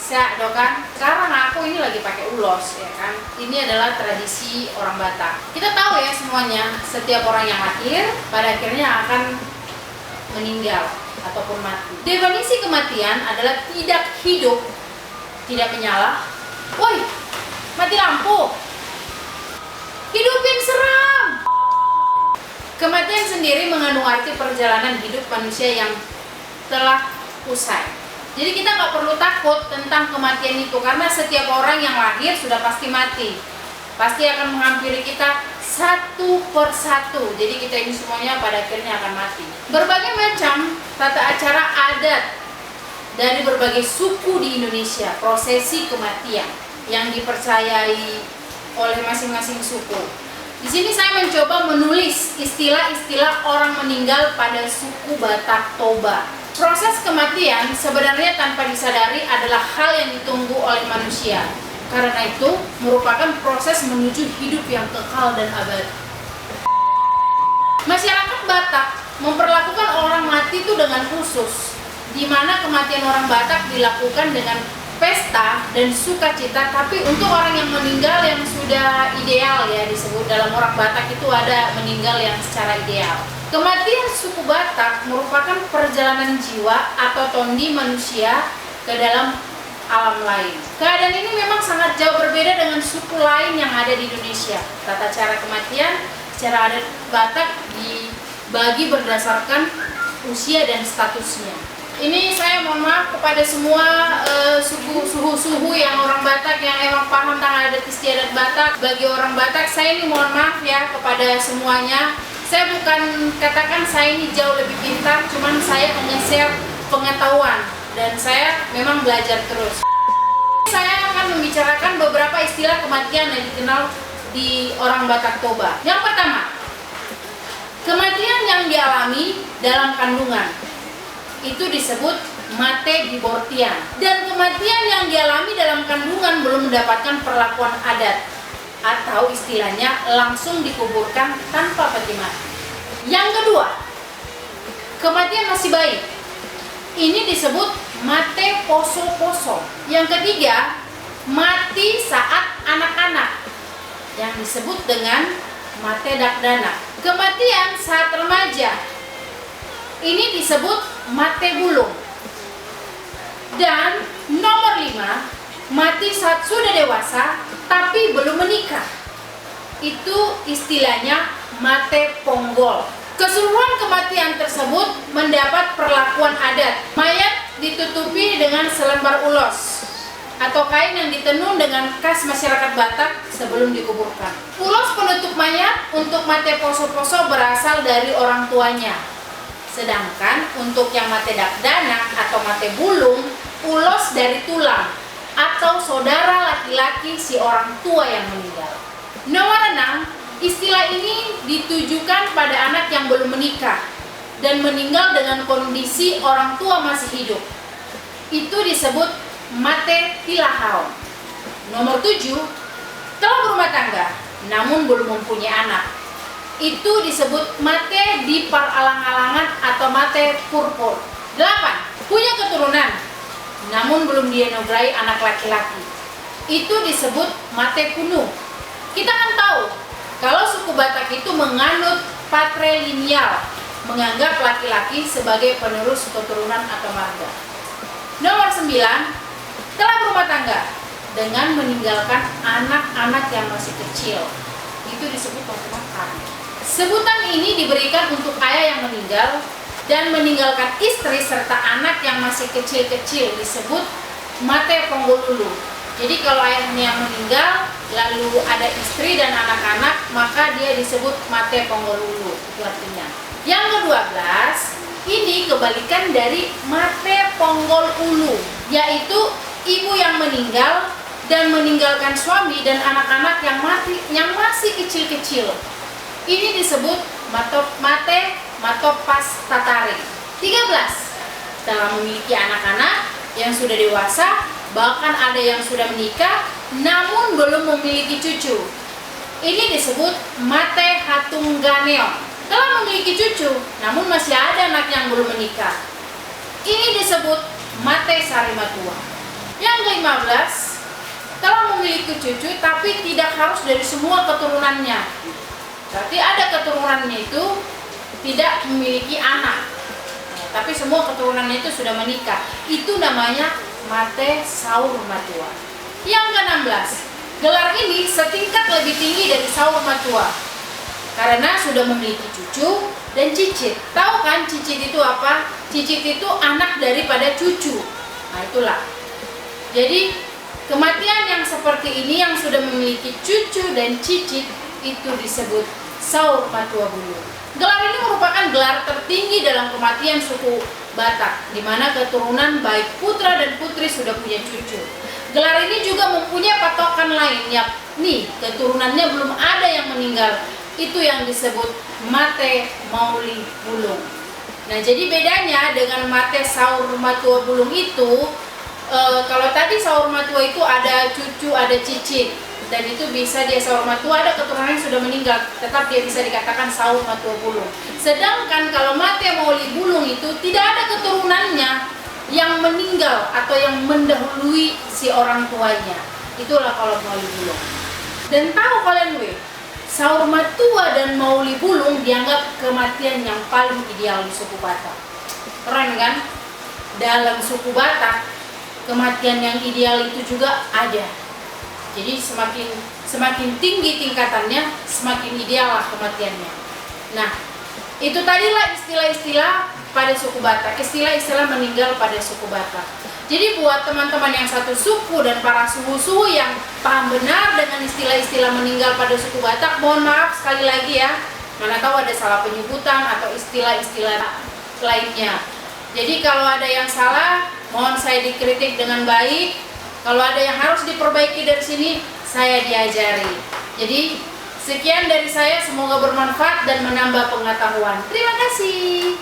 Saya dokan, sekarang aku ini lagi pakai ulos ya kan. Ini adalah tradisi orang Batak. Kita tahu ya semuanya, setiap orang yang lahir pada akhirnya akan meninggal ataupun mati. Definisi kematian adalah tidak hidup, tidak menyala. Woi, mati lampu. Hidupin seram. Kematian sendiri mengandung arti perjalanan hidup manusia yang telah usai. Jadi kita nggak perlu takut tentang kematian itu, karena setiap orang yang lahir sudah pasti mati. Pasti akan menghampiri kita satu persatu. Jadi kita ini semuanya pada akhirnya akan mati. Berbagai macam tata acara adat dari berbagai suku di Indonesia, prosesi kematian yang dipercayai oleh masing-masing suku. Di sini saya mencoba menulis istilah-istilah orang meninggal pada suku Batak Toba. Proses kematian sebenarnya tanpa disadari adalah hal yang ditunggu oleh manusia. Karena itu merupakan proses menuju hidup yang kekal dan abadi. Masyarakat Batak memperlakukan orang mati itu dengan khusus, di mana kematian orang Batak dilakukan dengan pesta dan sukacita. Tapi untuk orang yang meninggal yang sudah ideal ya, disebut dalam orang Batak itu ada meninggal yang secara ideal. Kematian suku Batak merupakan perjalanan jiwa atau tondi manusia ke dalam alam lain. Keadaan ini memang sangat jauh berbeda dengan suku lain yang ada di Indonesia. Tata cara kematian secara adat Batak dibagi berdasarkan usia dan statusnya. Ini saya mohon maaf kepada semua suhu yang orang Batak yang emang paham tentang adat istiadat Batak. Bagi orang Batak, saya ini mohon maaf ya kepada semuanya. Saya bukan katakan saya ini jauh lebih pintar, cuman saya hanya share pengetahuan dan saya memang belajar terus. Saya akan membicarakan beberapa istilah kematian yang dikenal di orang Batak Toba. Yang pertama, kematian yang dialami dalam kandungan. Itu disebut mate dibortian. Dan kematian yang dialami dalam kandungan belum mendapatkan perlakuan adat, atau istilahnya langsung dikuburkan tanpa peti mati. Yang kedua, kematian masih bayi. Ini disebut mate poso-poso. Yang ketiga, mati saat anak-anak, yang disebut dengan mate dakdana. Kematian saat remaja, ini disebut mate bulung. Dan nomor 5, mati saat sudah dewasa tapi belum menikah. Itu istilahnya mate ponggol. Keseluruhan kematian tersebut mendapat perlakuan adat. Mayat ditutupi dengan selembar ulos atau kain yang ditenun dengan khas masyarakat Batak sebelum dikuburkan. Ulos penutup mayat untuk mate poso-poso berasal dari orang tuanya. Sedangkan untuk yang mate dakdana atau mate bulung, ulos dari tulang atau saudara laki-laki si orang tua yang meninggal. Nomor 6, istilah ini ditujukan pada anak yang belum menikah dan meninggal dengan kondisi orang tua masih hidup. Itu disebut mate tilahau. Nomor 7, telah berumah tangga namun belum mempunyai anak. Itu disebut mate dipar alang-alangan atau mate purpur. 8, punya keturunan namun belum dianugerahi anak laki-laki. Itu disebut mate kuno. Kita kan tahu kalau suku Batak itu menganut patrilineal, menganggap laki-laki sebagai penerus keturunan atau marga. Nomor 9, telah berumah tangga dengan meninggalkan anak-anak yang masih kecil. Itu disebut ponakan. Sebutan ini diberikan untuk ayah yang meninggal dan meninggalkan istri serta anak yang masih kecil-kecil, disebut mate ponggolulu. Jadi kalau ayahnya yang meninggal lalu ada istri dan anak-anak, maka dia disebut mate ponggolulu. Itu artinya. Yang ke-12, ini kebalikan dari mate ponggol ulu, yaitu ibu yang meninggal dan meninggalkan suami dan anak-anak yang masih kecil-kecil. Ini disebut mate matopas tatari. 13, telah memiliki anak-anak yang sudah dewasa, bahkan ada yang sudah menikah namun belum memiliki cucu. Ini disebut mate hatungganeong. Telah memiliki cucu namun masih ada anak yang belum menikah. Ini disebut mate sarimatua. Yang ke-15, telah memiliki cucu tapi tidak harus dari semua keturunannya. Berarti ada keturunannya itu tidak memiliki anak, tapi semua keturunannya itu sudah menikah. Itu namanya mate saur matua. Yang ke-16, gelar ini setingkat lebih tinggi dari saur matua karena sudah memiliki cucu dan cicit. Tahu kan cicit itu apa? Cicit itu anak daripada cucu. Nah itulah. Jadi kematian yang seperti ini yang sudah memiliki cucu dan cicit itu disebut saur matua bulung. Gelar ini merupakan gelar tertinggi dalam kematian suku Batak, di mana keturunan baik putra dan putri sudah punya cucu. Gelar ini juga mempunyai patokan lain, yakni keturunannya belum ada yang meninggal. Itu yang disebut mate mauli bulung. Nah, jadi bedanya dengan mate saur matua bulung itu, kalau tadi saur matua itu ada cucu, ada cicit, dan itu bisa dia saur matua, ada keturunan yang sudah meninggal, tetap dia bisa dikatakan saur matua bulung. Sedangkan kalau mate mauli bulung itu tidak ada keturunannya yang meninggal atau yang mendahului si orang tuanya. Itulah kalau mauli bulung. Dan tahu kalian saur matua dan mauli bulung dianggap kematian yang paling ideal di suku Batak. Keren kan? Dalam suku Batak kematian yang ideal itu juga ada. Jadi semakin tinggi tingkatannya, semakin ideal lah kematiannya. Nah, itu tadilah istilah-istilah pada suku Batak, istilah-istilah meninggal pada suku Batak. Jadi buat teman-teman yang satu suku dan para suhu-suhu yang paham benar dengan istilah-istilah meninggal pada suku Batak, mohon maaf sekali lagi ya, mana tahu ada salah penyebutan atau istilah-istilah lainnya. Jadi kalau ada yang salah, mohon saya dikritik dengan baik. Kalau ada yang harus diperbaiki dari sini, saya diajari. Jadi sekian dari saya, semoga bermanfaat dan menambah pengetahuan. Terima kasih.